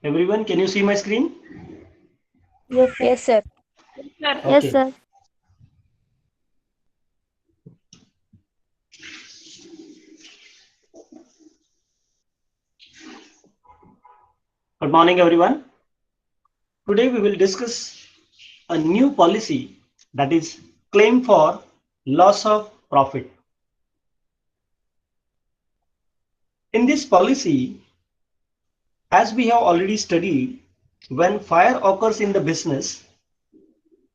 Everyone, can you see my screen? Yes, sir. Sir. Yes, Okay. sir. Good morning, everyone. Today we will discuss a new policy, that is claim for loss of profit. In this policy, as we have already studied, when fire occurs in the business,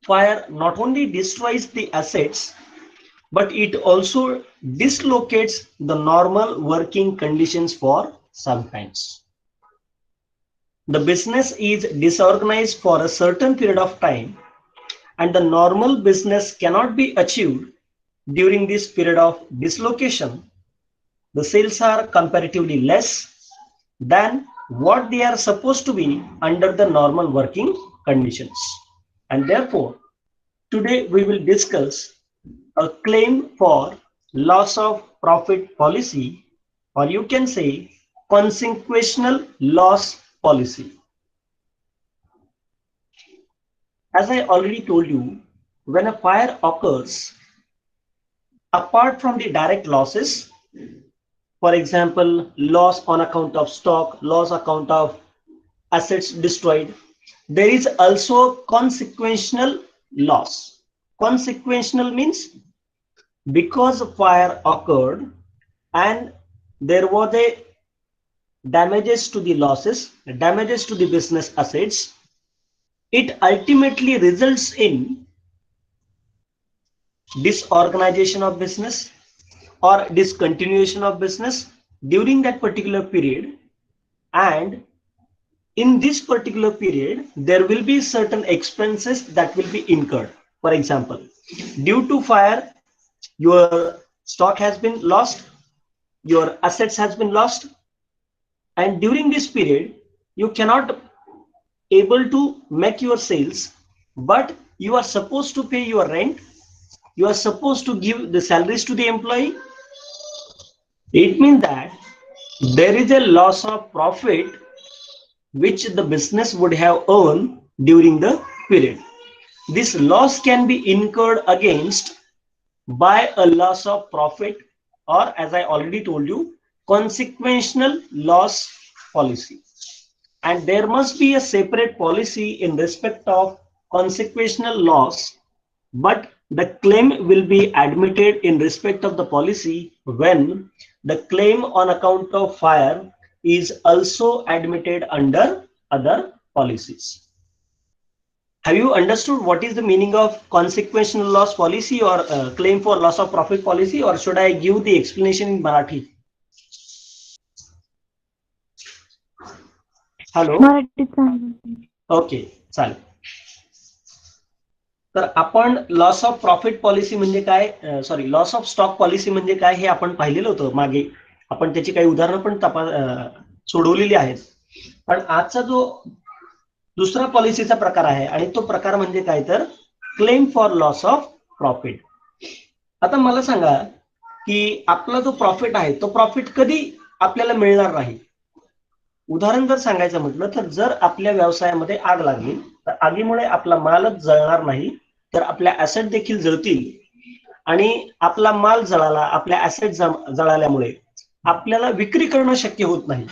fire not only destroys the assets, but it also dislocates the normal working conditions for sometimes. The business is disorganized for a certain period of time, and the normal business cannot be achieved during this period of dislocation. The sales are comparatively less than what they are supposed to be under the normal working conditions. And therefore, today we will discuss a claim for loss of profit policy, or you can say consequential loss policy. As I already told you, when a fire occurs, apart from the direct losses, for example, loss on account of stock, loss account of assets destroyed, there is also consequential loss. Consequential means because fire occurred and there was a damages to the losses, damages to the business assets, it ultimately results in disorganization of business or discontinuation of business during that particular period. And in this particular period, there will be certain expenses that will be incurred. For example, due to fire, your stock has been lost, your assets has been lost, and during this period, you cannot able to make your sales, but you are supposed to pay your rent, you are supposed to give the salaries to the employee. It means that there is a loss of profit which the business would have earned during the period. This loss can be incurred against by a loss of profit, or as I already told you, consequential loss policy. And there must be a separate policy in respect of consequential loss, but the claim will be admitted in respect of the policy when the claim on account of fire is also admitted under other policies. Have you understood what is the meaning of consequential loss policy or claim for loss of profit policy, or should I give the explanation in Marathi? Hello? मराठीत सांगा. Okay, चालेल. तर आपण loss of profit policy म्हणजे काय, sorry loss of stock policy म्हणजे काय हे आपण पाहिलेलं होतं मागे. आपण त्याची काही उदाहरणं पण सोडवलेली आहेत. पण आजचा जो दुसरा पॉलिसीचा प्रकार आहे आणि तो प्रकार म्हणजे काय तर claim for loss of profit. आता मला सांगा की आपला जो प्रॉफिट आहे तो प्रॉफिट कधी आपल्याला मिळणार नाही. उदाहरण जर सांगायचं म्हटलं तर जर आपल्या व्यवसायामध्ये आग लागली तर आगीमुळे आपला मालच जळणार नाही, तर आपल्या ऍसेट देखील जळतील आणि आपला माल जळाला, आपल्या ऍसेट जळाल्यामुळे आपल्याला विक्री करणं शक्य होत नाही.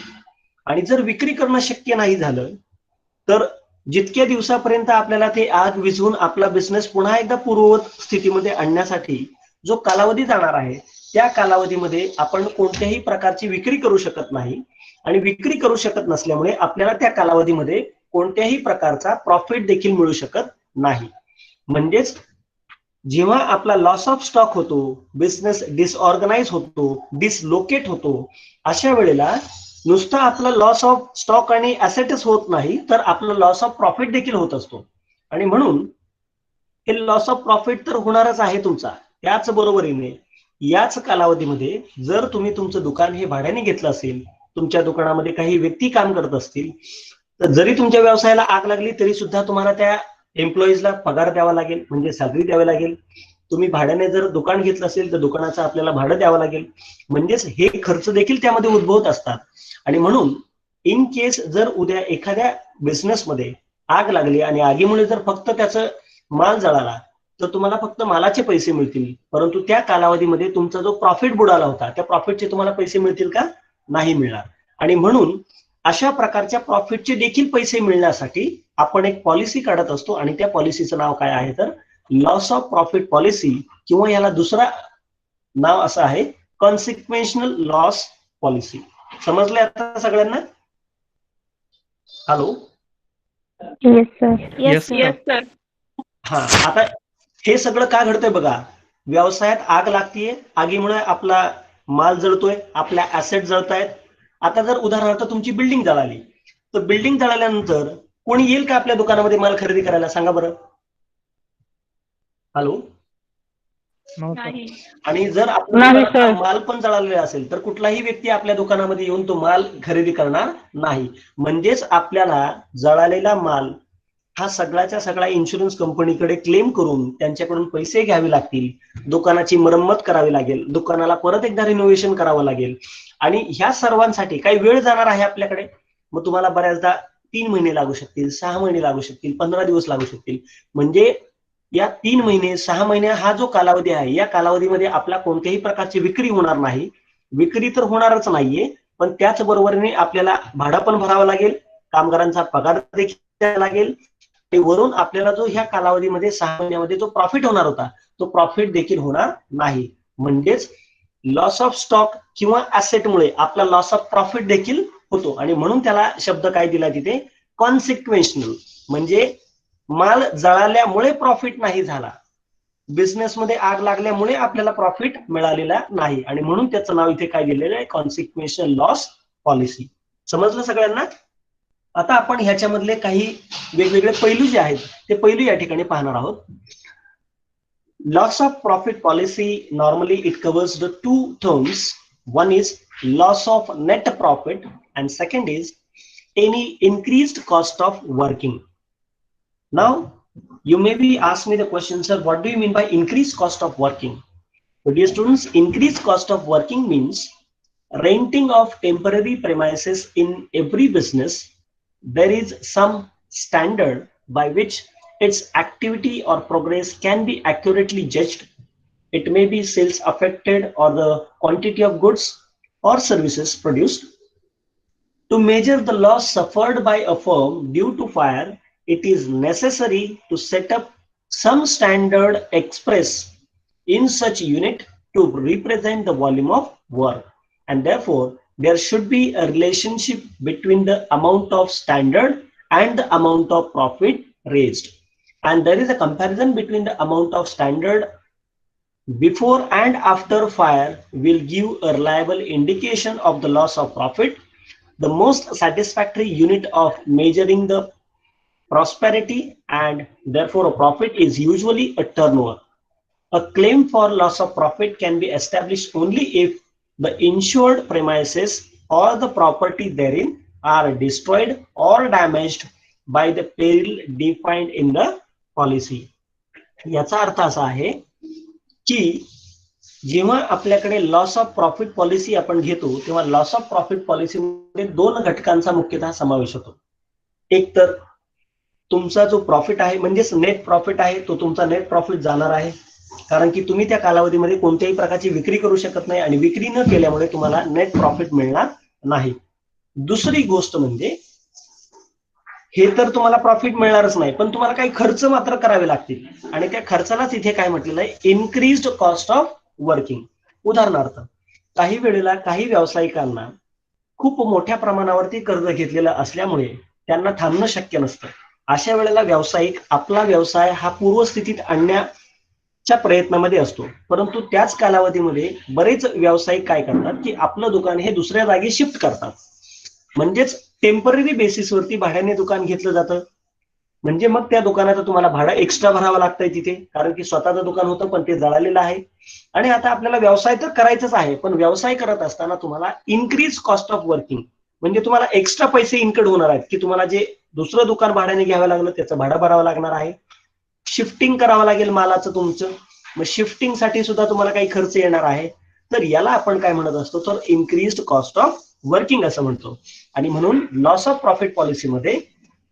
आणि जर विक्री करणं शक्य नाही झालं तर जितक्या दिवसापर्यंत आपल्याला ते आग विझवून आपला बिझनेस पुन्हा एकदा पूर्ववत स्थितीमध्ये आणण्यासाठी जो कालावधी जाणार आहे, त्या कालावधीमध्ये आपण कोणत्याही प्रकारची विक्री करू शकत नाही. आणि विक्री करू शकत नसल्यामुळे आपल्याला त्या कालावधीमध्ये कोणत्याही प्रकारचा प्रॉफिट देखील मिळू शकत नाही. म्हणजेच जेव्हा आपला लॉस ऑफ स्टॉक होतो, बिझनेस डिसऑर्गनाइज होतो, डिसलोकेट होतो, अशा वेळेला नुसतं आपला लॉस ऑफ स्टॉक आणि ऍसेटच होत नाही, तर आपला लॉस ऑफ प्रॉफिट देखील होत असतो. आणि म्हणून हे लॉस ऑफ प्रॉफिट तर होणारच आहे तुमचा. त्याच बरोबरीने याच कालावधीमध्ये जर तुम्ही तुमचं दुकान हे भाड्याने घेतलं असेल, तुमच्या दुकानामध्ये काही व्यक्ती काम करत असतील, तर जरी तुमच्या व्यवसायाला आग लागली तरी सुद्धा तुम्हाला त्या एम्प्लॉईजला पगार द्यावा लागेल, म्हणजे सॅलरी द्यावी लागेल. तुम्ही भाड्याने जर दुकान घेतलं असेल तर दुकानाचं आपल्याला भाडं द्यावं लागेल. म्हणजेच हे खर्च देखील त्यामध्ये उद्भवत असतात. आणि म्हणून इन केस जर उद्या एखाद्या बिझनेसमध्ये आग लागली आणि आगीमुळे जर फक्त त्याचं माल जळाला तर तुम्हाला फक्त मालाचे पैसे मिळतील, परंतु त्या कालावधीमध्ये तुमचा जो प्रॉफिट बुडाला होता त्या प्रॉफिटचे तुम्हाला पैसे मिळतील का? नाही मिळणार. आणि म्हणून अशा प्रकारच्या प्रॉफिटचे देखील पैसे मिळण्यासाठी आपण एक पॉलिसी काढत असतो आणि त्या पॉलिसीचं नाव काय आहे तर लॉस ऑफ प्रॉफिट पॉलिसी, किंवा याला दुसरा नाव असं आहे कॉन्सिक्वेन्शनल लॉस पॉलिसी. समजलंय आता सगळ्यांना? Hello. Yes sir. Yes sir. हा, आता हे सगळं का घडतंय बघा. व्यवसायात आग लागतीये, आगीमुळे आपला माल जळतोय, आपल्या ऍसेट जळतायत. आता जर उदाहरणार्थ तुमची बिल्डिंग जळाली तर बिल्डिंग जळाल्यानंतर कोणी येईल का आपल्या दुकानामध्ये माल खरेदी करायला? सांगा बरं. हॅलो. नाही. आणि जर आपला माल पण जळालेला असेल तर कुठलाही व्यक्ती आपल्या दुकानामध्ये येऊन तो माल खरेदी करणार नाही. म्हणजेच आपल्याला जळालेला माल हा सगळ्याच्या सगळा इन्शुरन्स कंपनीकडे क्लेम करून त्यांच्याकडून पैसे घ्यावे लागतील, दुकानाची मरम्मत करावी लागेल, दुकानाला परत एकदा रिनोव्हेशन करावं लागेल. आणि ह्या सर्वांसाठी काही वेळ जाणार आहे आपल्याकडे. मग तुम्हाला बऱ्याचदा 3 महिने लागू शकतील, 6 महिने लागू शकतील, 15 दिवस लागू शकतील. म्हणजे या 3 महिने 6 महिने हा जो कालावधी आहे या कालावधीमध्ये आपला कोणत्याही प्रकारची विक्री होणार नाही. विक्री तर होणारच नाहीये, पण त्याचबरोबरीने आपल्याला भाडं पण भरावं लागेल, कामगारांचा पगार देखील द्यावा लागेल. वरून आपल्याला जो ह्या कालावधीमध्ये 6 महिन्यामध्ये जो प्रॉफिट होणार होता तो प्रॉफिट देखील होणार नाही. म्हणजेच लॉस ऑफ स्टॉक किंवा ऍसेटमुळे आपला लॉस ऑफ प्रॉफिट देखील होतो. आणि म्हणून त्याला शब्द काय दिला तिथे? कॉन्सिक्वेन्शनल. म्हणजे माल जळाल्यामुळे प्रॉफिट नाही झाला, बिझनेसमध्ये आग लागल्यामुळे आपल्याला प्रॉफिट मिळालेला नाही, आणि म्हणून त्याचं नाव इथे काय दिलेलं आहे? कॉन्सिक्वेन्शनल लॉस पॉलिसी. समजलं सगळ्यांना? आता आपण ह्याच्यामधले काही वेगवेगळे पैलू जे आहेत ते पैलू या ठिकाणी पाहणार आहोत. Loss of profit policy normally it covers the 2 terms. One is loss of net profit and second is any increased cost of working. Now you may be ask me the question, sir, what do you mean by increased cost of working? So dear students, increased cost of working means renting of temporary premises. In every business there is some standard by which its activity or progress can be accurately judged. It may be sales affected or the quantity of goods or services produced. To measure the loss suffered by a firm due to fire, it is necessary to set up some standard express in such unit to represent the volume of work. And therefore, there should be a relationship between the amount of standard and the amount of profit raised. And there is a comparison between the amount of standard before and after fire will give a reliable indication of the loss of profit. The most satisfactory unit of measuring the prosperity and therefore a profit is usually a turnover. A claim for loss of profit can be established only if the insured premises or the property therein are destroyed or damaged by the peril defined in the policy. याचा अर्थ असा आहे की जेव्हा आपल्याकडे loss of profit policy आपण घेतो तेव्हा लॉस ऑफ प्रॉफिट पॉलिसीमध्ये 2 घटकांचा मुख्यतः समावेश होतो. एक तर तुमचा जो प्रॉफिट आहे म्हणजेच नेट प्रॉफिट आहे तो तुमचा नेट प्रॉफिट जाणार आहे, कारण की तुम्ही त्या कालावधीमध्ये कोणत्याही प्रकारची विक्री करू शकत नाही आणि विक्री न केल्यामुळे तुम्हाला नेट प्रॉफिट मिळणार नाही. दुसरी गोष्ट म्हणजे हे तर तुम्हाला प्रॉफिट मिळणारच नाही, पण तुम्हाला काही खर्च मात्र करावे लागतील आणि त्या खर्चालाच इथे काय म्हटलेलं आहे? Increased cost of working. उदाहरणार्थ काही वेळेला काही व्यावसायिकांना खूप मोठ्या प्रमाणावरती कर्ज घेतलेलं असल्यामुळे त्यांना थांबणं शक्य नसतं. अशा वेळेला व्यावसायिक आपला व्यवसाय हा पूर्वस्थितीत आणण्याच्या प्रयत्नामध्ये असतो, परंतु त्याच कालावधीमध्ये बरेच व्यावसायिक काय करतात की आपलं दुकान हे दुसऱ्या जागी शिफ्ट करतात. म्हणजेच टेम्पररी बेसिसवरती भाड्याने दुकान घेतलं जातं. म्हणजे मग त्या दुकानाचं तुम्हाला भाडं एक्स्ट्रा भरावं लागतंय तिथे, कारण की स्वतःचं दुकान होतं पण ते जळालेलं आहे. आणि आता आपल्याला व्यवसाय तर करायचाच आहे, पण व्यवसाय करत असताना तुम्हाला इन्क्रीज कॉस्ट ऑफ वर्किंग म्हणजे तुम्हाला एक्स्ट्रा पैसे इन्कड होणार आहेत की तुम्हाला जे दुसरं दुकान भाड्याने घ्यावं लागलं त्याचं भाडं भरावं लागणार आहे. शिफ्टिंग करावं लागेल मालाचं तुमचं, मग शिफ्टिंगसाठी सुद्धा तुम्हाला काही खर्च येणार आहे. तर याला आपण काय म्हणत असतो तर इन्क्रीज्ड कॉस्ट ऑफ वर्किंग असं म्हणतो. आणि म्हणून लॉस ऑफ प्रॉफिट पॉलिसीमध्ये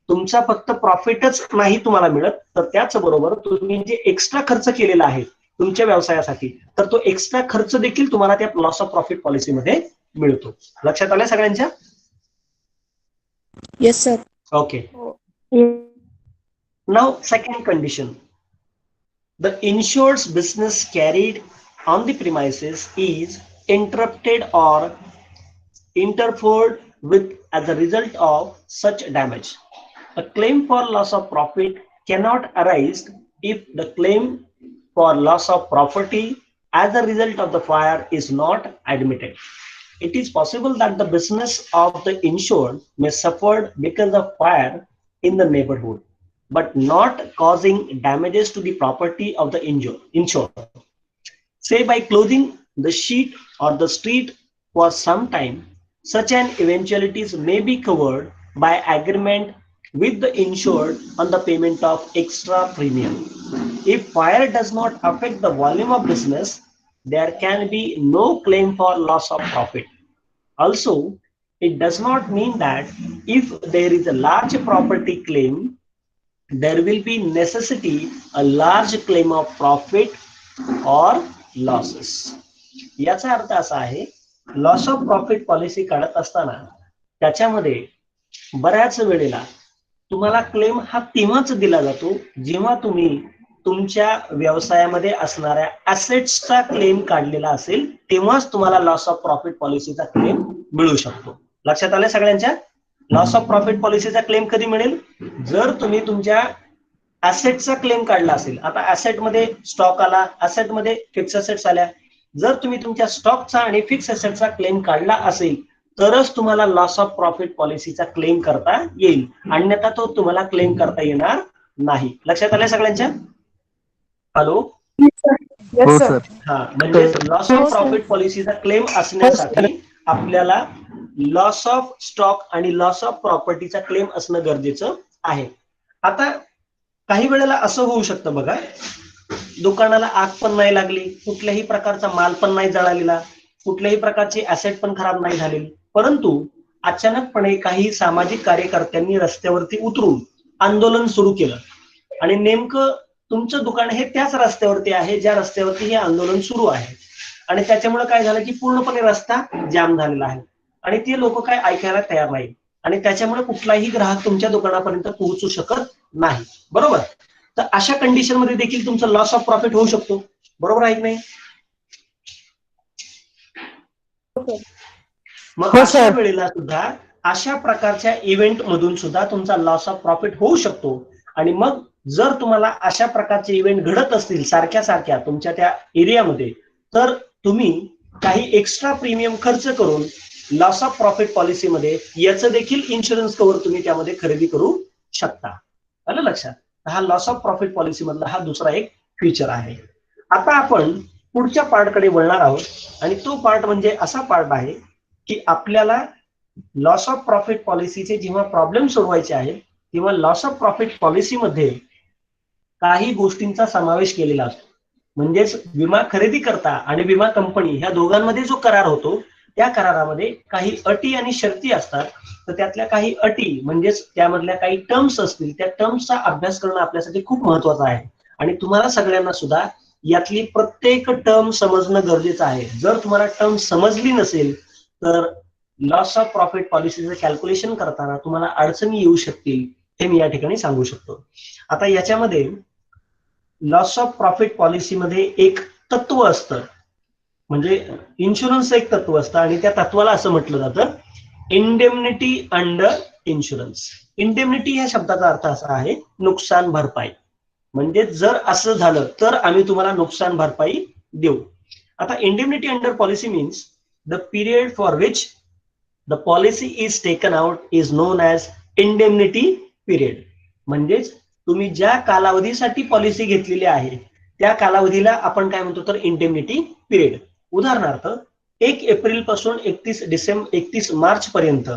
तुमचा फक्त प्रॉफिटच नाही तुम्हाला मिळत, तर त्याचबरोबर तुम्ही जे एक्स्ट्रा खर्च केलेला आहे तुमच्या व्यवसायासाठी, तर तो एक्स्ट्रा खर्च देखील तुम्हाला त्या लॉस ऑफ प्रॉफिट पॉलिसीमध्ये मिळतो. लक्षात आलं सगळ्यांच्या? Yes sir. Okay. Yes. Now, second condition. The insured's business carried on the premises is interrupted or interfered with as a result of such damage. A claim for loss of profit cannot arise if the claim for loss of property as a result of the fire is not admitted. It is possible that the business of the insured may suffer because of fire in the neighborhood, but not causing damages to the property of the insured. Say by closing the sheet or the street for some time, such an eventualities may be covered by agreement with the insured on the payment of extra premium. If fire does not affect the volume of business, there can be no claim for loss of profit. Also, it does not mean that if there is a large property claim, there will be necessity a large claim of profit or losses. याचा अर्थ असा आहे, loss of profit policy काढत असताना त्याच्यामध्ये बऱ्याच वेळेला तुम्हाला क्लेम हा तेव्हाच दिला जातो जेव्हा तुम्ही तुमच्या व्यवसायामध्ये असणाऱ्या ऍसेट्सचा क्लेम काढलेला असेल, तेव्हाच तुम्हाला लॉस ऑफ प्रॉफिट पॉलिसीचा क्लेम मिळू शकतो. लक्षात आलं सगळ्यांच्या? लॉस ऑफ प्रॉफिट पॉलिसीचा क्लेम कधी मिळेल? जर तुम्ही तुमच्या ऍसेटचा क्लेम काढला असेल. आता ऍसेटमध्ये स्टॉक आला, ऍसेटमध्ये फिक्स ऍसेट्स आल्या. जर तुम्ही तुमच्या स्टॉकचा आणि फिक्स ऍसेटचा क्लेम काढला असेल तरच तुम्हाला लॉस ऑफ प्रॉफिट पॉलिसीचा क्लेम करता येईल, अन्यथा तो तुम्हाला क्लेम करता येणार नाही. लक्षात आलं सगळ्यांच्या? हॅलो? Yes sir. हा, म्हणजे लॉस ऑफ प्रॉफिट पॉलिसीचा क्लेम असण्यासाठी आपल्याला लॉस ऑफ स्टॉक आणि लॉस ऑफ प्रॉपर्टीचा क्लेम असणं गरजेचं आहे. आता काही वेळेला असं होऊ शकतं बघा, दुकानाला आग पण नाही लागली, कुठल्याही प्रकारचा माल पण नाही जळालेला, कुठल्याही प्रकारची ऍसेट पण खराब नाही झालेली, परंतु अचानकपणे काही सामाजिक कार्यकर्त्यांनी रस्त्यावरती उतरून आंदोलन सुरू केलं आणि नेमकं तुमचं दुकान हे त्याच रस्त्यावरती आहे ज्या रस्त्यावरती हे आंदोलन सुरू आहे, आणि त्याच्यामुळे काय झालं की पूर्णपणे रस्ता जाम झालेला आहे आणि ते लोक काय ऐकायला तयार नाही, आणि त्याच्यामुळे कुठलाही ग्राहक तुमच्या दुकानापर्यंत पोहोचू शकत नाही. बरोबर? तर अशा कंडिशन मध्ये देखील तुमचं लॉस ऑफ प्रॉफिट होऊ शकतो. बरोबर आहे की नाही? मग अशा वेळेला सुद्धा अशा प्रकारच्या इव्हेंट मधून सुद्धा तुमचा लॉस ऑफ प्रॉफिट होऊ शकतो. आणि मग जर तुम्हाला अशा प्रकारचे इव्हेंट घडत असतील सारख्या सारख्या तुमच्या त्या एरियामध्ये, तर तुम्ही काही एक्स्ट्रा प्रीमियम खर्च करून लॉस ऑफ प्रॉफिट पॉलिसीमध्ये याचं देखील इन्शुरन्स कव्हर तुम्ही त्यामध्ये खरेदी करू शकता. आलं लक्षात? हा लॉस ऑफ प्रॉफिट पॉलिसी मधला हा दुसरा एक फीचर आहे. आता आपण पुढच्या पार्टकडे वळणार आहोत आणि तो पार्ट म्हणजे असा पार्ट आहे की आपल्याला लॉस ऑफ प्रॉफिट पॉलिसीचे जेव्हा प्रॉब्लेम सोडवायचे आहेत तेव्हा लॉस ऑफ प्रॉफिट पॉलिसीमध्ये काही गोष्टींचा समावेश केलेला असतो. म्हणजेच विमा खरेदी करता आणि विमा कंपनी ह्या दोघांमध्ये जो करार होतो त्या करारामध्ये काही अटी आणि शर्ती असतात. तर त्यातल्या काही अटी म्हणजेच त्यामधल्या काही टर्म्स असतील, त्या टर्म्सचा अभ्यास करणं आपल्यासाठी खूप महत्वाचं आहे. आणि तुम्हाला सगळ्यांना सुद्धा यातली प्रत्येक टर्म समजणं गरजेचं आहे. जर तुम्हाला टर्म समजली नसेल तर लॉस ऑफ प्रॉफिट पॉलिसीचं कॅल्क्युलेशन करताना तुम्हाला अडचणी येऊ शकतील, हे मी या ठिकाणी सांगू शकतो. आता याच्यामध्ये लॉस ऑफ प्रॉफिट पॉलिसीमध्ये एक तत्व असतं, म्हणजे इन्शुरन्स एक तत्व असतं आणि त्या तत्वाला असं म्हटलं जातं इंडेमनिटी अंडर इन्शुरन्स. इंडेमनिटी या शब्दाचा अर्थ असा आहे नुकसान भरपाई. म्हणजे जर असं झालं तर आम्ही तुम्हाला नुकसान भरपाई देऊ. आता indemnity under policy means the period for which the policy is taken out is non as indemnity period. म्हणजेच तुम्ही ज्या कालावधीसाठी पॉलिसी घेतलेली आहे त्या कालावधीला आपण काय म्हणतो तर इंडेमनिटी पिरियड. उदाहरणार्थ 1 एप्रिल पासून 31 मार्च पर्यंत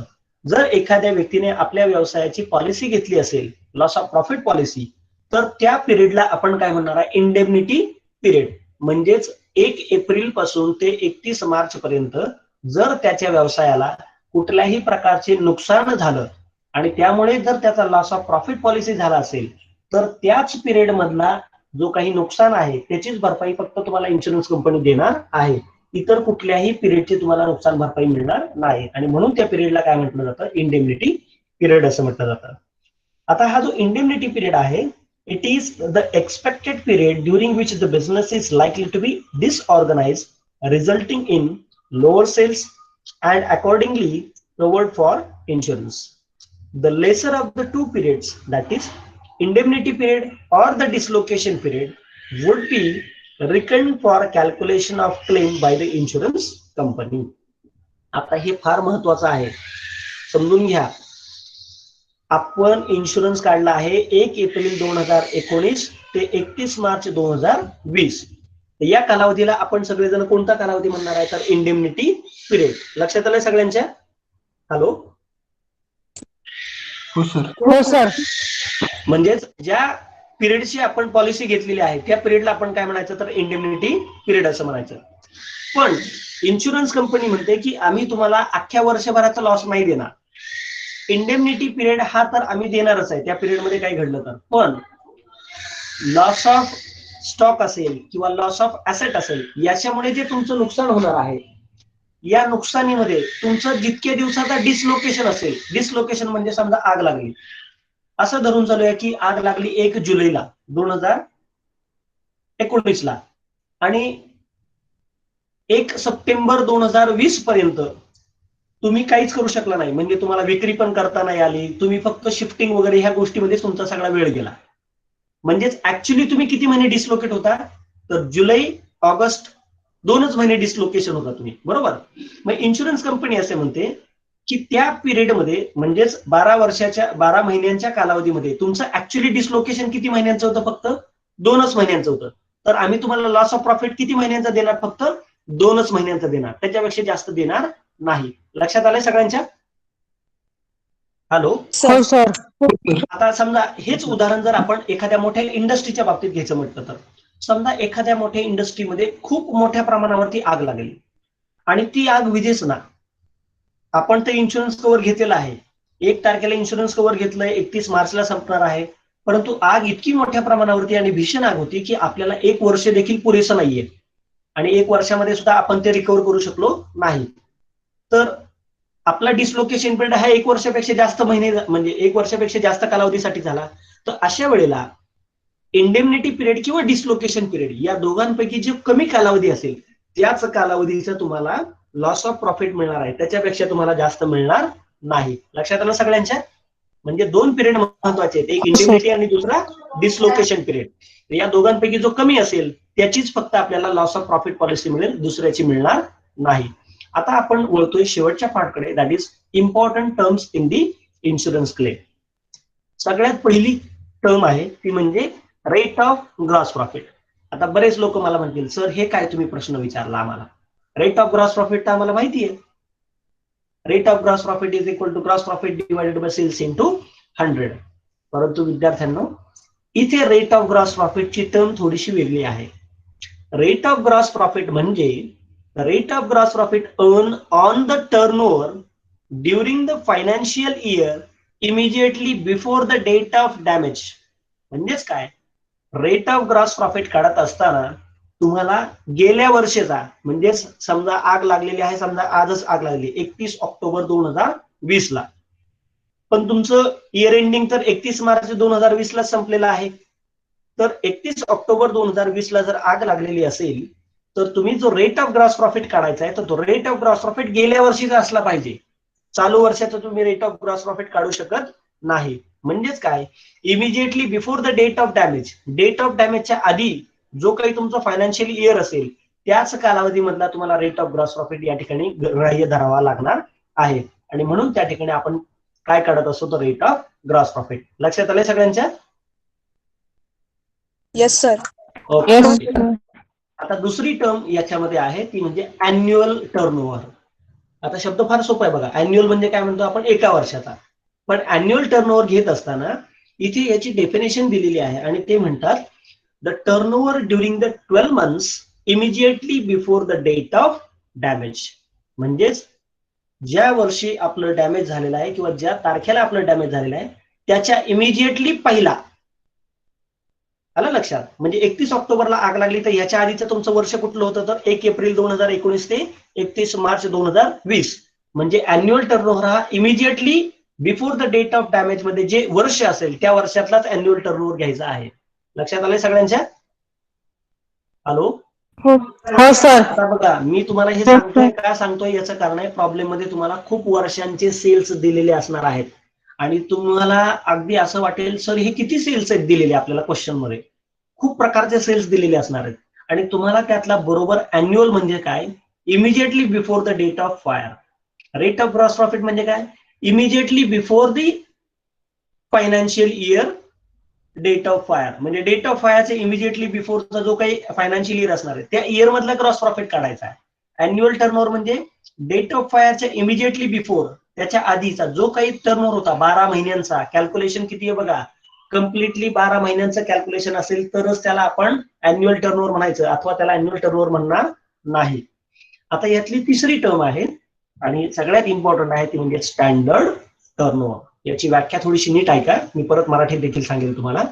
जर एखाद्या व्यक्तीने आपल्या व्यवसायाची पॉलिसी घेतली असेल लॉस ऑफ प्रॉफिट पॉलिसी, तर त्या पिरियडला आपण काय म्हणणार आहे इंडेमनिटी पिरियड. म्हणजेच 1 एप्रिल पासून ते 31 मार्च पर्यंत जर त्याच्या व्यवसायाला कुठल्याही प्रकारचे नुकसान झालं आणि त्यामुळे जर त्याचा लॉस ऑफ प्रॉफिट पॉलिसी झाला असेल तर त्याच पिरियड मधला जो काही नुकसान आहे त्याचीच भरपाई फक्त तुम्हाला इन्शुरन्स कंपनी देणार आहे. इतर कुठल्याही पिरियडची तुम्हाला नुकसान भरपाई मिळणार नाही आणि म्हणून त्या पिरियडला काय म्हटलं जातं, इंडेमनिटी पिरियड असं म्हटलं जातं. आता हा जो इंडेमनिटी पिरियड आहे, it is the expected period during which the business is likely to be disorganise resulting in lower sales and accordingly covered for insurance. The lesser of the two periods, that is indemnity period or the dislocation period, would be reckoned for calculation of claim by the insurance company. आता हे फार महत्वाचं आहे, समजून घ्या. आपण insurance काढला आहे 1 एप्रिल 2019 ते 31 मार्च 2020. या कालावधीला आपण सगळेजण कोणता कालावधी म्हणणार आहे, तर इंडेमनिटी पिरियड. लक्षात आलंय सगळ्यांच्या? हॅलो, हो सर. हो सर. म्हणजेच ज्या पिरियडची आपण पॉलिसी घेतलेली आहे त्या पिरियडला आपण काय म्हणायचं, तर इंडेमनिटी पिरियड असं म्हणायचं. पण इन्शुरन्स कंपनी म्हणते की आम्ही तुम्हाला अख्ख्या वर्षभराचा लॉस नाही देणार, इंडेमनिटी पिरियड हा तर आम्ही देणारच आहे त्या पिरियडमध्ये काही घडलं तर. पण लॉस ऑफ स्टॉक असेल किंवा लॉस ऑफ ऍसेट असेल, याच्यामुळे जे तुमचं नुकसान होणार आहे, या नुकसानीमध्ये तुमचं जितक्या दिवसाचा डिसलोकेशन असेल, डिसलोकेशन म्हणजे समजा आग लागली, असं धरून चालूया की आग लागली 1 जुलैला 2019 आणि 1 सप्टेंबर 2020 पर्यंत तुम्ही काहीच करू शकला नाही, म्हणजे तुम्हाला विक्री पण करता नाही आली, तुम्ही फक्त शिफ्टिंग वगैरे ह्या गोष्टीमध्ये तुमचा सगळा वेळ गेला. म्हणजेच ऍक्च्युली तुम्ही किती महिने डिसलोकेट होता, तर जुलै ऑगस्ट 2च महिने डिसलोकेशन होता तुम्ही, बरोबर. मग इन्शुरन्स कंपनी असे म्हणते की त्या पिरियडमध्ये म्हणजेच 12 महिन्यांच्या कालावधीमध्ये तुमचं ऍक्च्युली डिसलोकेशन किती महिन्यांचं होतं, फक्त 2च महिन्यांचं होतं. तर आम्ही तुम्हाला लॉस ऑफ प्रॉफिट किती महिन्यांचा देणार, फक्त 2च महिन्यांचा देणार, त्याच्यापेक्षा जास्त देणार नाही. लक्षात आलंय सगळ्यांच्या? Hello sir. आता समजा हेच उदाहरण जर आपण एखाद्या मोठ्या इंडस्ट्रीच्या बाबतीत घ्यायचं म्हटलं तर, समजा एखाद्या मोठ्या इंडस्ट्रीमध्ये खूप मोठ्या प्रमाणावरती आग लागली आणि ती आग विजेच ना. आपण तर इन्शुरन्स कव्हर घेतलेला आहे, 1 तारखेला इन्शुरन्स कव्हर घेतलंय, 31 मार्चला संपणार आहे, परंतु आग इतकी मोठ्या प्रमाणावरती आणि भीषण आग होती की आपल्याला 1 वर्ष देखील पुरेसं नाहीये आणि 1 वर्षामध्ये सुद्धा आपण ते रिकव्हर करू शकलो नाही. तर आपला डिसलोकेशन पिरियड हा 1 वर्षापेक्षा जास्त महिने, म्हणजे 1 वर्षापेक्षा जास्त कालावधीसाठी झाला. तर अशा वेळेला इंडेमनिटी पिरियड किंवा डिसलोकेशन पिरियड या दोघांपैकी जे कमी कालावधी असेल त्याच कालावधीचा तुम्हाला लॉस ऑफ प्रॉफिट मिळणार आहे, त्याच्यापेक्षा तुम्हाला जास्त मिळणार नाही. लक्षात आलं सगळ्यांच्या? म्हणजे 2 पिरियड महत्वाचे आहेत, एक इंडेमनिटी आणि दुसरा डिसलोकेशन पिरियड. या दोघांपैकी जो कमी असेल त्याचीच फक्त आपल्याला लॉस ऑफ प्रॉफिट पॉलिसी मिळेल, दुसऱ्याची मिळणार नाही. आता आपण वळतोय शेवटच्या पार्टकडे, that is important terms in the insurance claim. सगळ्यात पहिली टर्म आहे ती म्हणजे रेट ऑफ ग्रॉस प्रॉफिट. आता बरेच लोक मला म्हणतील, सर हे काय तुम्ही प्रश्न विचारला आम्हाला, रेट ऑफ ग्रॉस प्रॉफिट तर आम्हाला माहिती आहे, rate of gross profit is equal to gross profit divided by sales into 100. परंतु विद्यार्थ्यांनो, इथे रेट ऑफ ग्रॉस प्रॉफिटची टर्म थोडीशी वेगळी आहे. रेट ऑफ ग्रॉस प्रॉफिट म्हणजे rate of gross profit earn on the turnover during the financial year immediately before the date of damage. म्हणजेच काय, रेट ऑफ ग्रॉस प्रॉफिट काढत असताना तुम्हाला गेल्या वर्षीचा, म्हणजे समजा आग लागलेली आहे, समजा आजच आग लागली 31 ऑक्टोबर 2020 ला, पण तुमचं इयर एंडिंग तर 31 मार्च 2020 ला संपलेलं आहे. तर 31 ऑक्टोबर 2020 ला जर आग लागलेली असेल तर तुम्ही जो रेट ऑफ ग्रॉस प्रॉफिट काढायचा आहे तर तो रेट ऑफ ग्रॉस प्रॉफिट गेल्या वर्षीचा असला पाहिजे. चालू वर्षाचा तुम्ही रेट ऑफ ग्रॉस प्रॉफिट काढू शकत नाही. म्हणजेच काय, immediately before the date of damage, date of डॅमेजच्या आधी जो काही तुमचा फायनान्शियल इयर असेल त्याच कालावधीमधला तुम्हाला रेट ऑफ ग्रॉस प्रॉफिट या ठिकाणी ग्राह्य धरावा लागणार आहे. आणि म्हणून त्या ठिकाणी आपण काय काढत असतो, तर रेट ऑफ ग्रॉस प्रॉफिट. लक्षात आलंय सगळ्यांच्या? Yes sir. ओके. आता दुसरी टर्म याच्यामध्ये आहे ती म्हणजे अॅन्युअल टर्नओव्हर. आता शब्द फार सोपा आहे बघा. अॅन्युअल म्हणजे काय म्हणतो आपण, एका वर्षाचा. पण अॅन्युअल टर्नओव्हर घेत असताना इथे याची डेफिनेशन दिलेली आहे आणि ते म्हणतात the turnover during the 12 months immediately before the date of damage. म्हणजेच ज्या वर्षी आपलं डॅमेज झालेलं आहे किंवा ज्या तारखेला आपलं डॅमेज झालेलं आहे त्याच्या इमिजिएटली पहिला, आलं लक्षात? म्हणजे 31 ऑक्टोबरला आग लागली तर ह्याच्या आधीचं तुमचं वर्ष कुठलं होतं? तर 1 एप्रिल 2019 ते 31 मार्च 2020. म्हणजे अॅन्युअल टर्नओव्हर हा immediately before the date of damage मध्ये जे वर्ष असेल त्या वर्षातलाच अॅन्युअल टर्नओव्हर घ्यायचा आहे. लक्षात आलंय सगळ्यांच्या? हॅलो? हो सर. आता बघा मी तुम्हाला हे सांगतोय का सांगतोय याचं कारण आहे, प्रॉब्लेम मध्ये तुम्हाला खूप वर्षांचे सेल्स दिलेले असणार आहेत आणि तुम्हाला अगदी असं वाटेल सर हे किती सेल्स आहेत दिलेले आपल्याला क्वेश्चन मध्ये. खूप प्रकारचे सेल्स दिलेले असणार आहेत आणि तुम्हाला त्यातला बरोबर अॅन्युअल म्हणजे काय, immediately before the date of fire. Rate of gross profit म्हणजे काय, immediately before the financial year date of fire. म्हणजे डेट ऑफ फायरचे इमिजिएटली बिफोरचा जो काही फायनान्शियल इयर असणार आहे त्या इयर मधला ग्रॉस प्रॉफिट काढायचा आहे. अॅन्युअल टर्नओव्हर म्हणजे डेट ऑफ फायरच्या इमिजिएटली बिफोर त्याच्या आधीचा जो काही टर्नओव्हर होता 12 महिन्यांचा. कॅल्क्युलेशन किती आहे बघा, कम्प्लिटली 12 महिन्यांचं कॅल्क्युलेशन असेल तरच त्याला आपण अॅन्युअल टर्नओव्हर म्हणायचं, अथवा त्याला अॅन्युअल टर्नओव्हर म्हणणार नाही. आता यातली तिसरी टर्म आहे आणि सगळ्यात इम्पॉर्टंट आहे ती म्हणजे स्टँडर्ड टर्नओव्हर. याची व्याख्या थोडीशी नीट ऐका, मी परत मराठीत देखील सांगेल तुम्हाला.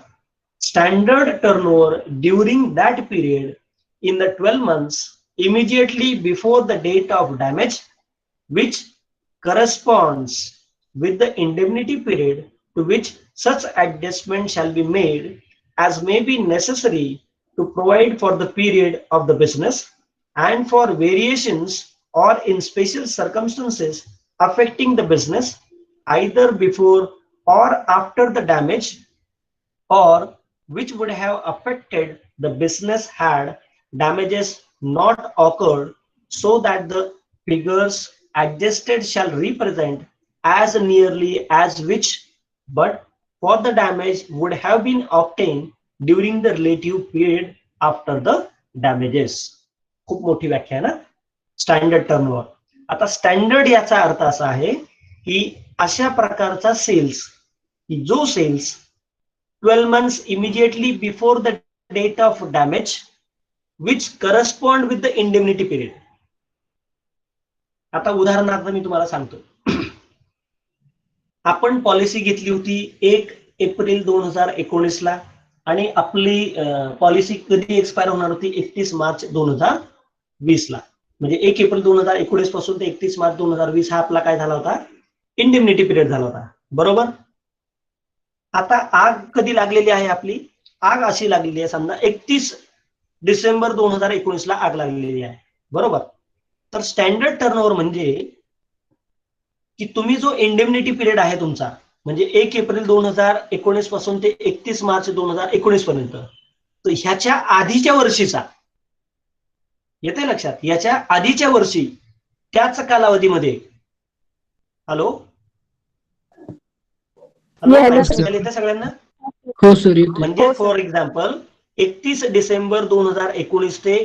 Standard turnover during that period in the 12 months immediately before the date of damage which corresponds with the indemnity period to which such adjustment shall be made as may be necessary to provide for the period of the business and for variations or in special circumstances affecting the business either before or after the damage or which would have affected the business had damages not occurred, so that the figures adjusted shall represent as nearly as which but for the damage would have been obtained during the relative period after the damages. खूप मोठी व्याख्या आहे ना standard turnover. आता standard याचा अर्थ असा आहे की अशा प्रकारचा सेल्स की जो cells 12 months immediately before the date of damage which correspond with the indemnity period. आता उदाहरणार्थ मी तुम्हाला सांगतो, आपण पॉलिसी घेतली होती 1 एप्रिल 2019 ला आणि आपली पॉलिसी कधी एक्सपायर होणार होती 31 मार्च 2020 ला. म्हणजे 1 एप्रिल 2019 पासून ते 31 मार्च 2020 हा आपला काय झाला होता, इंडेमनिटी पिरियड झाला होता, बरोबर. आता आग कधी लागलेली आहे आपली, आग अशी लागलेली आहे समजा 31 डिसेंबर 2019 ला आग लागलेली आहे, बरोबर. तर स्टँडर्ड टर्नओव्हर म्हणजे की तुम्ही जो इंडेमनिटी पिरियड आहे तुमचा म्हणजे 1 एप्रिल 2019 पासून ते 31 मार्च 2019 पर्यंत, तर ह्याच्या आधीच्या वर्षीचा, येते लक्षात, याच्या आधीच्या वर्षी त्याच कालावधीमध्ये, हॅलो येते सगळ्यांना? हो सर. म्हणजे फॉर एक्झाम्पल 31 डिसेंबर 2019 ते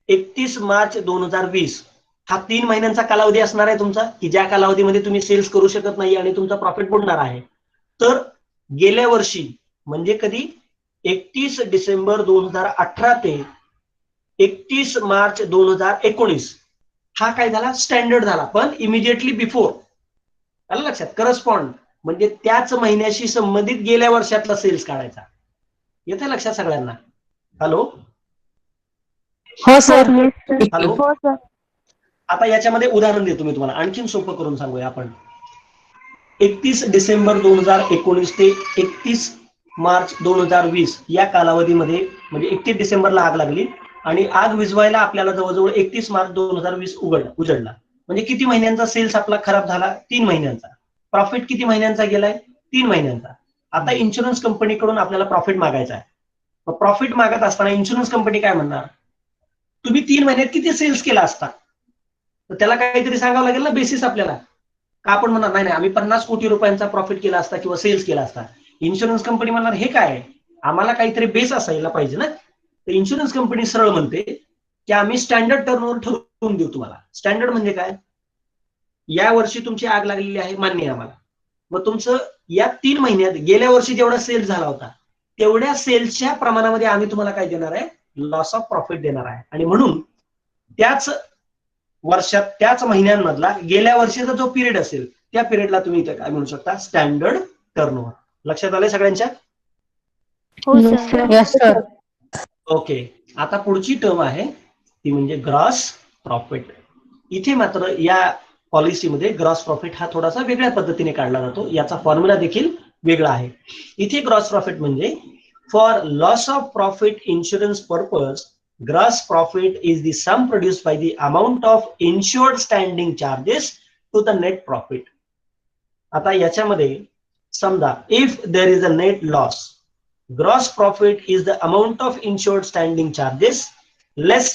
31 मार्च 2020 हा 3 महिन्यांचा कालावधी असणार आहे तुमचा, की ज्या कालावधीमध्ये तुम्ही सेल्स करू शकत नाही आणि तुमचा प्रॉफिट बुडणार आहे. तर गेल्या वर्षी म्हणजे कधी 31 डिसेंबर 2018 ते 31 मार्च 2019 हा काय झाला, स्टँडर्ड झाला, पण इमिजिएटली बिफोर, आलं लक्षात, करस्पॉन्ड म्हणजे त्याच महिन्याशी संबंधित गेल्या वर्षातला सेल्स काढायचा. येते लक्षात सगळ्यांना? हॅलो हो सर. हॅलो. आता याच्यामध्ये उदाहरण देतो मी तुम्हाला, आणखीन सोपं करून सांगूया आपण. 31 डिसेंबर 2019 ते 31 मार्च 2020 या कालावधीमध्ये म्हणजे 31 डिसेंबरला आग लागली आणि आग विझवायला आपल्याला जवळजवळ 31 मार्च 2020 उजळला. म्हणजे किती महिन्यांचा सेल्स आपला खराब झाला, 3 महिन्यांचा. प्रॉफिट किती महिन्यांचा गेलाय, 3 महिन्यांचा. आता इन्शुरन्स कंपनीकडून आपल्याला प्रॉफिट मागायचा आहे. मग प्रॉफिट मागत असताना इन्शुरन्स कंपनी काय म्हणणार, तुम्ही 3 महिन्यात किती सेल्स केला असता, तर त्याला काहीतरी सांगावं लागेल ना बेसिस आपल्याला. का आपण म्हणणार नाही आम्ही 50 कोटी रुपयांचा प्रॉफिट केला असता किंवा सेल्स केला असता. इन्शुरन्स कंपनी म्हणणार हे काय, आम्हाला काहीतरी बेस असायला पाहिजे ना. तर इन्शुरन्स कंपनी सरळ म्हणते की आम्ही स्टँडर्ड टर्नओव्हर ठरवून देऊ तुम्हाला. स्टँडर्ड म्हणजे काय, या वर्षी तुमची आग लागलेली आहे मान्य आहे आम्हाला, मग तुमचं या 3 महिन्यात गेल्या वर्षी जेवढा सेल्स झाला होता तेवढ्या सेल्सच्या प्रमाणामध्ये आम्ही तुम्हाला काय देणार आहे, लॉस ऑफ प्रॉफिट देणार आहे. आणि म्हणून त्याच वर्षात त्याच महिन्यांमधला गेल्या वर्षीचा जो पिरियड असेल त्या पिरियडला तुम्ही इथे काय म्हणू शकता, स्टँडर्ड टर्नओव्हर. लक्षात आलंय सगळ्यांच्या? हो Yes, सर. sir. ओके. आता पुढची टर्म आहे ती म्हणजे ग्रॉस प्रॉफिट. इथे मात्र या पॉलिसीमध्ये ग्रॉस प्रॉफिट हा थोडासा वेगळ्या पद्धतीने काढला जातो, याचा फॉर्म्युला देखील वेगळा आहे. इथे ग्रॉस प्रॉफिट म्हणजे for loss of profit insurance purpose gross profit is the sum produced by the amount of insured standing charges to the net profit. आता याच्यामध्ये समजा if there is a net loss, gross profit is the amount of insured standing charges less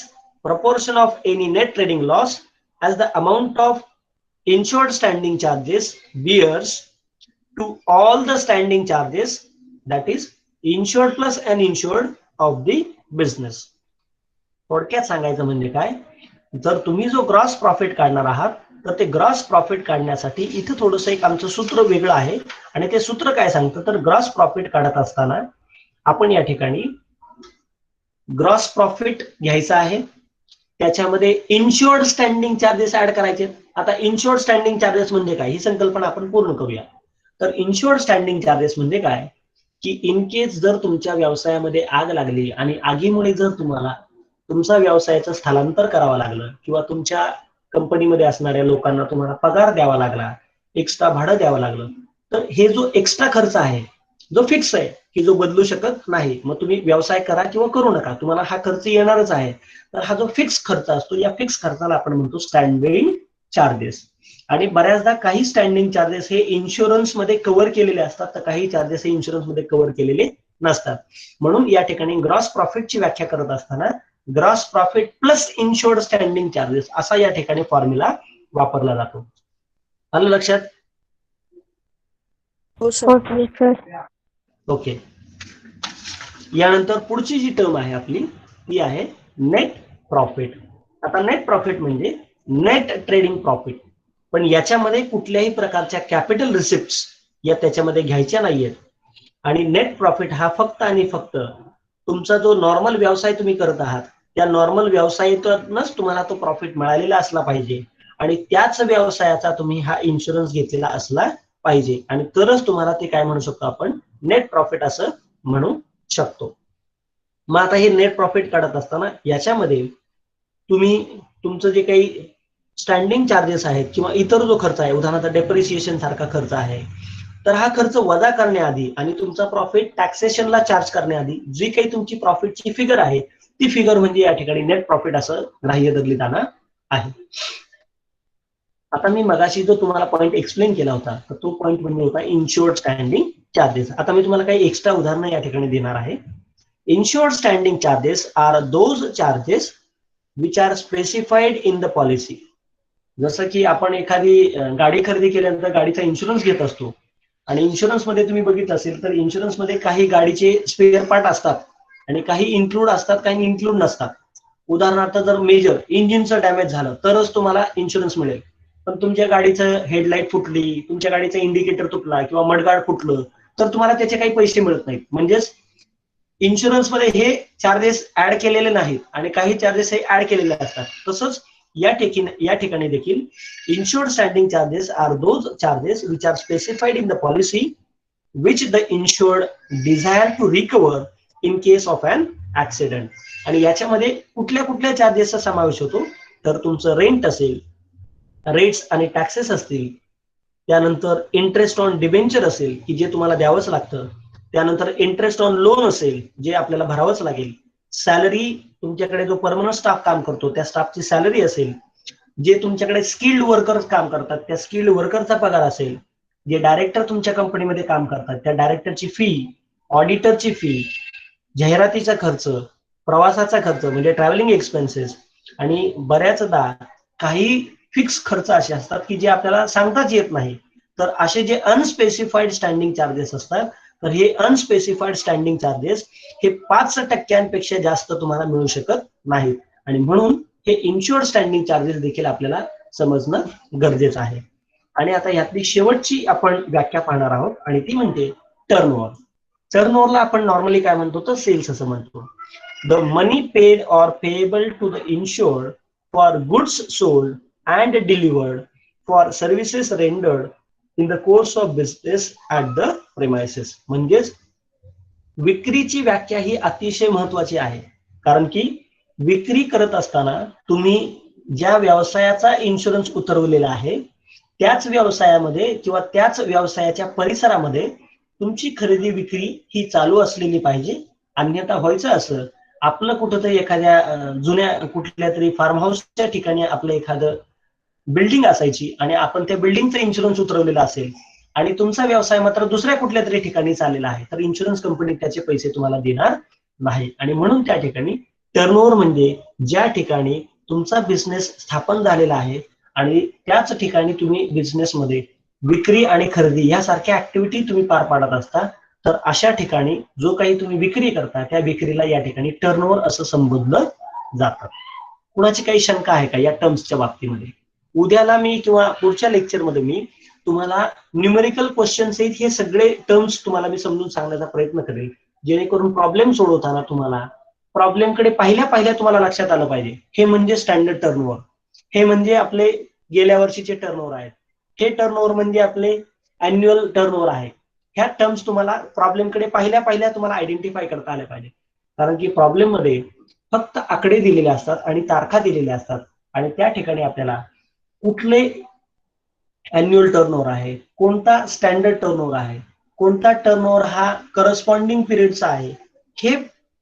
proportion of any net trading loss as the amount of insured standing charges bears to all the standing charges, that is insured plus uninsured of the business. थोडक्यात सांगायचं म्हणजे काय, जर तुम्ही जो gross profit काढणार आहात तर ते ग्रॉस प्रॉफिट काढण्यासाठी इथं थोडंसं एक आमचं सूत्र वेगळं आहे. आणि ते सूत्र काय सांगतं तर ग्रॉस प्रॉफिट काढत असताना आपण या ठिकाणी ग्रॉस प्रॉफिट घ्यायचं आहे, त्याच्यामध्ये इन्शुअर्ड स्टँडिंग चार्जेस ऍड करायचे. आता इन्शुअर्ड स्टँडिंग चार्जेस म्हणजे काय ही संकल्पना आपण पूर्ण करूया. तर इन्शुअर्ड स्टँडिंग चार्जेस म्हणजे काय की इन केस जर तुमच्या व्यवसायामध्ये आग लागली आणि आगीमुळे जर तुम्हाला तुमचा व्यवसायाचं स्थलांतर करावं लागलं किंवा तुमच्या कंपनीमध्ये असणाऱ्या लोकांना तुम्हाला पगार द्यावा लागला, एक्स्ट्रा भाडं द्यावं लागलं, तर हे जो एक्स्ट्रा खर्च आहे जो फिक्स आहे की जो बदलू शकत नाही, मग तुम्ही व्यवसाय करा किंवा करू नका तुम्हाला हा खर्च येणारच आहे. तर हा जो फिक्स खर्च असतो या फिक्स खर्चाला आपण म्हणतो स्टँडिंग चार्जेस. आणि बऱ्याचदा काही स्टँडिंग चार्जेस हे इन्शुरन्स मध्ये कव्हर केलेले असतात, तर काही चार्जेस हे इन्शुरन्स मध्ये कव्हर केलेले नसतात. म्हणून या ठिकाणी ग्रॉस प्रॉफिटची व्याख्या करत असताना gross profit plus insured standing charges असा या ठिकाणी फॉर्म्युला वापरला जातो. आलं लक्षात? हो सर. ओके. यानंतर पुढची जी टर्म आहे आपली ती आहे नेट प्रॉफिट. आता नेट प्रॉफिट म्हणजे नेट ट्रेडिंग प्रॉफिट, पण याच्यामध्ये कुठल्याही प्रकारच्या कॅपिटल रिसिप्ट्स या त्याच्यामध्ये घ्यायच्या नाहीयेत. आणि नेट प्रॉफिट हा फक्त आणि फक्त तुमचा जो नॉर्मल व्यवसाय तुम्ही करत आहात त्या नॉर्मल व्यवसायातूनच तुम्हाला तो प्रॉफिट मिळालेला असला पाहिजे आणि त्याच व्यवसायाचा तुम्ही हा इन्शुरन्स घेतलेला असला पाहिजे आणि तरच तुम्हाला ते काय म्हणू शकतो आपण नेट प्रॉफिट असं म्हणू शकतो. मग आता हे नेट प्रॉफिट काढत असताना याच्यामध्ये तुम्ही तुमचं जे काही स्टँडिंग चार्जेस आहेत किंवा इतर जो खर्च आहे, उदाहरणार्थ डेप्रिसिएशन सारखा खर्च आहे, तर हा खर्च वजा करण्याआधी आणि तुमचा प्रॉफिट टॅक्सेशनला चार्ज करण्याआधी जी काही तुमची प्रॉफिटची फिगर आहे ती फिगर म्हणजे या ठिकाणी नेट प्रॉफिट असं ग्राह्य धरली जाणार आहे. आता मी मगाशी जो तुम्हाला पॉईंट एक्सप्लेन केला होता तर तो पॉईंट म्हणजे होता इन्शुअर्ड स्टँडिंग चार्जेस. आता मी तुम्हाला काही एक्स्ट्रा उदाहरणं या ठिकाणी देणार आहे. Insured standing charges are those charges which are specified in the policy. जसं की आपण एखादी गाडी खरेदी केल्यानंतर गाडीचा इन्शुरन्स घेत असतो आणि इन्शुरन्स मध्ये तुम्ही बघितलं असेल तर इन्शुरन्स मध्ये काही गाडीचे स्पेअर पार्ट असतात आणि काही इन्क्लूड असतात, काही इन्क्लूड नसतात. उदाहरणार्थ जर मेजर इंजिनचं डॅमेज झालं तरच तुम्हाला इन्शुरन्स मिळेल, पण तुमच्या गाडीचं हेडलाईट फुटली, तुमच्या गाडीचा इंडिकेटर तुटला किंवा मडगाड फुटलं तर तुम्हाला त्याचे काही पैसे मिळत नाहीत. म्हणजेच इन्शुरन्स मध्ये हे चार्जेस ऍड केलेले नाहीत आणि काही चार्जेस हे ऍड केलेले असतात. तसंच या ठिकाणी देखील insured standing charges are those charges which are specified in the policy which the insured desire to recover in case of an accident. आणि याच्यामध्ये कुठल्या कुठल्या चार्जेसचा समावेश होतो तर तुमचं रेंट असेल, रेट्स आणि टॅक्सेस असतील, त्यानंतर इंटरेस्ट ऑन डिबेंचर असेल की जे तुम्हाला द्यावंच लागतं, त्यानंतर इंटरेस्ट ऑन लोन असेल जे आपल्याला भरावंच लागेल, सॅलरी तुमच्याकडे जो परमनंट स्टाफ काम करतो त्या स्टाफची सॅलरी असेल, जे तुमच्याकडे स्किल्ड वर्कर्स काम करतात त्या स्किल्ड वर्करचा पगार असेल, जे डायरेक्टर तुमच्या कंपनीमध्ये काम करतात त्या डायरेक्टरची फी, ऑडिटरची फी, जाहिरातीचा खर्च, प्रवासाचा खर्च म्हणजे ट्रॅव्हलिंग एक्सपेन्सेस, आणि बऱ्याचदा काही फिक्स खर्च असे असतात की जे आपल्याला सांगताच येत नाही. तर असे जे अनस्पेसिफाईड स्टँडिंग चार्जेस असतात तर हे अनस्पेसिफाईड स्टँडिंग चार्जेस हे 5% जास्त तुम्हाला मिळू शकत नाहीत आणि म्हणून हे इन्शुअर्ड स्टँडिंग चार्जेस देखील आपल्याला समजणं गरजेचं आहे. आणि आता यातली शेवटची आपण व्याख्या पाहणार आहोत आणि ती म्हणजे टर्नओव्हर. टर्नओव्हरला आपण नॉर्मली काय म्हणतो तर सेल्स असं म्हणतो. The money paid or payable to the insured for goods sold and delivered for services rendered in the course of business at the premises. म्हणजेच विक्रीची व्याख्या ही अतिशय महत्वाची आहे, कारण की विक्री करत असताना तुम्ही ज्या व्यवसायाचा इन्शुरन्स उतरवलेला आहे त्याच व्यवसायामध्ये किंवा त्याच व्यवसायाच्या परिसरामध्ये तुमची खरेदी विक्री ही चालू असलेली पाहिजे. अन्यथा व्हायचं असं आपलं कुठंतरी एखाद्या जुन्या कुठल्या तरी फार्म हाऊसच्या ठिकाणी आपलं एखादं बिल्डिंग असायची आणि आपण त्या बिल्डिंगचा इन्शुरन्स उतरवलेला असेल आणि तुमचा व्यवसाय मात्र दुसऱ्या कुठल्या तरी ठिकाणी चाललेला आहे, तर इन्शुरन्स कंपनी त्याचे पैसे तुम्हाला देणार नाही. आणि म्हणून त्या ठिकाणी टर्नओव्हर म्हणजे ज्या ठिकाणी तुमचा बिझनेस स्थापन झालेला आहे आणि त्याच ठिकाणी तुम्ही बिझनेसमध्ये विक्री आणि खरेदी यासारख्या ऍक्टिव्हिटी तुम्ही पार पाडत असता, तर अशा ठिकाणी जो काही तुम्ही विक्री करता त्या विक्रीला या ठिकाणी टर्नओव्हर असं संबोधलं जातं. कुणाची काही शंका आहे का या टर्म्सच्या बाबतीमध्ये? उद्याला मी किंवा पुढच्या लेक्चरमध्ये मी तुम्हाला न्यूमेरिकल क्वेश्चन सहित हे सगळे टर्म्स तुम्हाला मी समजून सांगण्याचा प्रयत्न करेल, जेणेकरून प्रॉब्लेम सोडवताना तुम्हाला प्रॉब्लेमकडे पहिल्या तुम्हाला लक्षात आलं पाहिजे. हे म्हणजे स्टँडर्ड टर्नओव्हर, हे म्हणजे आपले गेल्या वर्षीचे टर्नओव्हर आहेत, हे टर्नओव्हर म्हणजे आपले अॅन्युअल टर्नओव्हर आहे. ह्या टर्म्स तुम्हाला प्रॉब्लेमकडे पहिल्या तुम्हाला आयडेंटिफाय करता आल्या पाहिजे, कारण की प्रॉब्लेम मध्ये फक्त आकडे दिलेले असतात आणि तारखा दिलेल्या असतात आणि त्या ठिकाणी आपल्याला कुठले अॅन्युअल टर्नओव्हर आहे, कोणता स्टँडर्ड टर्नओव्हर आहे, कोणता टर्नओव्हर हा करस्पॉन्डिंग पिरियडचा आहे, हे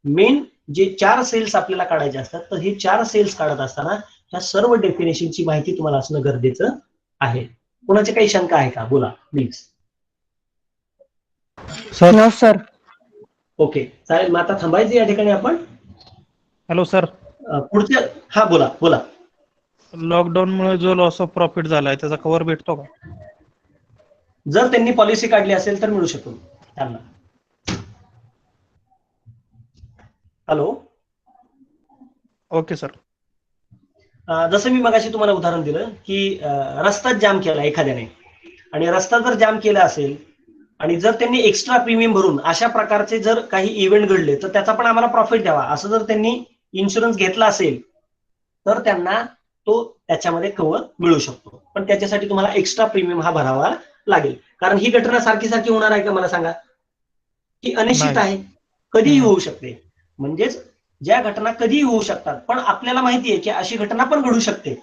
मेन जे 4 सेल्स आपल्याला काढायचे असतात. तर हे 4 सेल्स काढत असताना ह्या सर्व डेफिनेशनची माहिती तुम्हाला असणं गरजेचं आहे. कोणाची काही शंका आहे का? बोला प्लीज. No sir. ओके, चालेल. मग आता थांबायचं या ठिकाणी आपण. हॅलो सर, पुढच्या हा बोला बोला. लॉकडाऊन मुळे जो लॉस ऑफ प्रॉफिट झालाय त्याचा कव्हर भेटतो का? जर त्यांनी पॉलिसी काढली असेल तर मिळू शकतो त्यांना. हॅलो. Okay sir. जसं मी मगाशी तुम्हाला उदाहरण दिलं की रस्ताच जाम केला एखाद्याने आणि रस्ता जर जाम केला असेल आणि जर त्यांनी एक्स्ट्रा प्रीमियम भरून अशा प्रकारचे जर काही इव्हेंट घडले तर त्याचा पण आम्हाला प्रॉफिट द्यावा असं जर त्यांनी इन्शुरन्स घेतला असेल तर त्यांना तो त्याच्यामध्ये कव्हर मिळू शकतो. पण त्याच्यासाठी तुम्हाला एक्स्ट्रा प्रीमियम हा भरावा लागेल, कारण ही घटना सारखी होणार आहे का मला सांगा? ही अनिश्चित आहे, कधीही होऊ शकते. म्हणजेच ज्या घटना कधीही होऊ शकतात, पण आपल्याला माहिती आहे की अशी घटना पण घडू शकते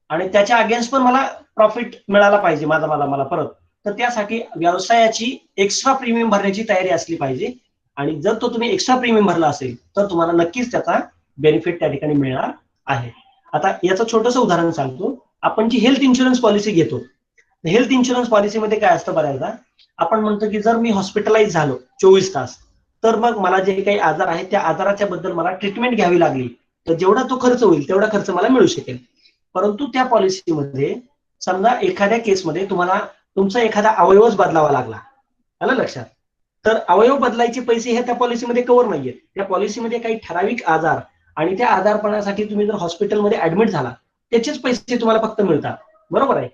आणि त्याच्या अगेन्स्ट पण मला प्रॉफिट मिळाला पाहिजे मला परत. तर त्यासाठी व्यवसायाची एक्स्ट्रा प्रीमियम भरण्याची तयारी असली पाहिजे आणि जर तो तुम्ही एक्स्ट्रा प्रीमियम भरला असेल तर तुम्हाला नक्कीच त्याचा बेनिफिट त्या ठिकाणी मिळणार आहे. आता याचं छोटंसं उदाहरण सांगतो. आपण जी हेल्थ इन्शुरन्स पॉलिसी घेतो, हेल्थ इन्शुरन्स पॉलिसीमध्ये काय असतं, बऱ्याचदा आपण म्हणतो की जर मी हॉस्पिटलाइज झालो 24 तास तर मग मला जे काही आजार आहे त्या आजाराच्या बद्दल मला ट्रीटमेंट घ्यावी लागली तर जेवढा तो खर्च होईल तेवढा खर्च मला मिळू शकेल. परंतु त्या पॉलिसीमध्ये समजा एखाद्या केसमध्ये तुम्हाला तुमचा एखादा अवयवच बदलावा लागला, आलं लक्षात, तर अवयव बदलायचे पैसे हे त्या पॉलिसीमध्ये कव्हर नाहीयेत. त्या पॉलिसीमध्ये काही ठराविक आजार आणि त्या आजारपणासाठी तुम्ही जर हॉस्पिटलमध्ये ऍडमिट झाला त्याचेच पैसे तुम्हाला फक्त मिळतात, बरोबर आहे.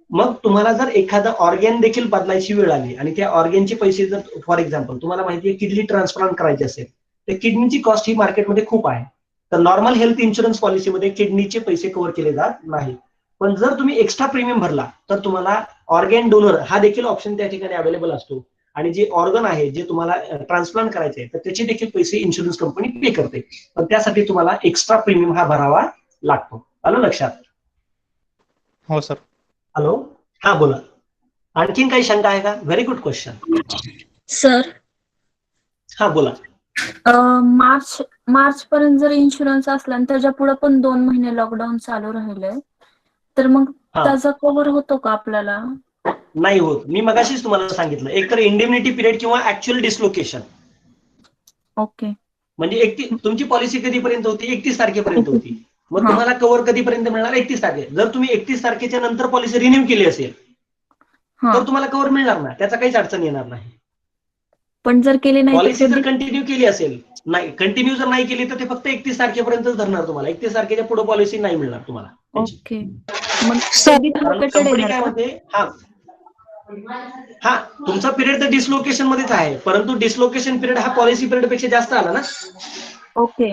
मग तुम्हाला जर एखादं ऑर्गॅन देखील बदलायची वेळ आली आणि त्या ऑर्गॅनचे पैसे जर फॉर एक्झाम्पल तुम्हाला माहिती आहे किडनी ट्रान्सप्लांट करायची असेल तर किडनीची कॉस्ट ही मार्केटमध्ये खूप आहे, तर नॉर्मल हेल्थ इन्शुरन्स पॉलिसीमध्ये किडनीचे पैसे कव्हर केले जात नाही. पण जर तुम्ही एक्स्ट्रा प्रीमियम भरला तर तुम्हाला ऑर्गॅन डोनर हा देखील ऑप्शन त्या ठिकाणी अवेलेबल असतो आणि जे ऑर्गन आहे जे तुम्हाला ट्रान्सप्लांट करायचे तर त्याचे देखील पैसे इन्शुरन्स कंपनी पे करते, पण त्यासाठी तुम्हाला एक्स्ट्रा प्रीमियम हा भरावा लागतो. आलं लक्षात? हो सर. हॅलो, हा बोला. आणखीन काही शंका आहे का? Very good question. सर, हा बोला. मार्च पर्यंत जर इन्शुरन्स असला आणि त्याच्या पुढे पण 2 महिने लॉकडाऊन चालू राहिले तर मग त्याचा कव्हर होतो का आपल्याला? नाही होत. मी मगाशीच तुम्हाला सांगितलं, एक तर इंडेमनिटी पिरियड किंवा ऍक्च्युअल डिस्लोकेशन. ओके. म्हणजे तुमची पॉलिसी कधीपर्यंत होती? 31 तारखेपर्यंत होती. मग तुम्हाला कव्हर कधीपर्यंत मिळणार? 31 तारखे. जर तुम्ही 31 तारखेच्या नंतर पॉलिसी रिन्यू केली असेल तर तुम्हाला कव्हर मिळणार नाही, त्याचा काहीच अडचण येणार नाही. पण जर केली नाही, पॉलिसी जर कंटिन्यू केली असेल, नाही कंटिन्यू जर नाही केली तर ते फक्त 31 तारखेपर्यंतच धरणार तुम्हाला. 31 तारखेच्या पुढे पॉलिसी नाही मिळणार तुम्हाला. ओके. मग कंपनी काय म्हणते, हा तुमचा पिरियड तर डिस्लोकेशन मध्येच आहे, परंतु डिस्लोकेशन पिरियड हा पॉलिसी पिरियड पेक्षा जास्त आला ना. ओके.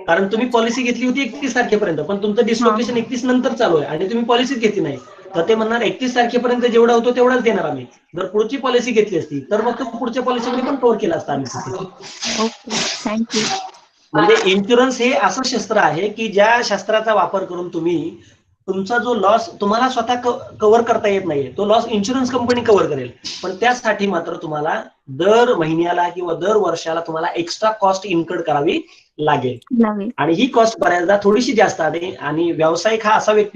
कारण तुम्ही पॉलिसी घेतली होती 31 तारखेपर्यंत, पण तुमचं डिस्लोकेशन 31 नंतर चालू आहे आणि तुम्ही पॉलिसीच घेतली नाही, तर ते म्हणणार 31 तारखेपर्यंत जेवढा होतो तेवढाच देणार आम्ही. जर पुढची पॉलिसी घेतली असती तर मग तो पुढच्या पॉलिसीमध्ये पण कव्हर केला असता आम्ही तिथे. Okay, thank you. म्हणजे इन्शुरन्स हे असं शस्त्र आहे की ज्या शस्त्राचा वापर करून तुम्ही तुमचा जो लॉस तुम्हाला स्वतः कव्हर करता येत नाहीये तो लॉस इन्शुरन्स कंपनी कव्हर करेल, पण त्यासाठी मात्र तुम्हाला दर महिन्याला किंवा दर वर्षाला तुम्हाला एक्स्ट्रा कॉस्ट इन्कर्ड करावी लागेल. लागेल. आणि ही कॉस्ट बऱ्याचदा थोडीशी जास्त आहे आणि व्यावसायिक हा असा व्यक्ती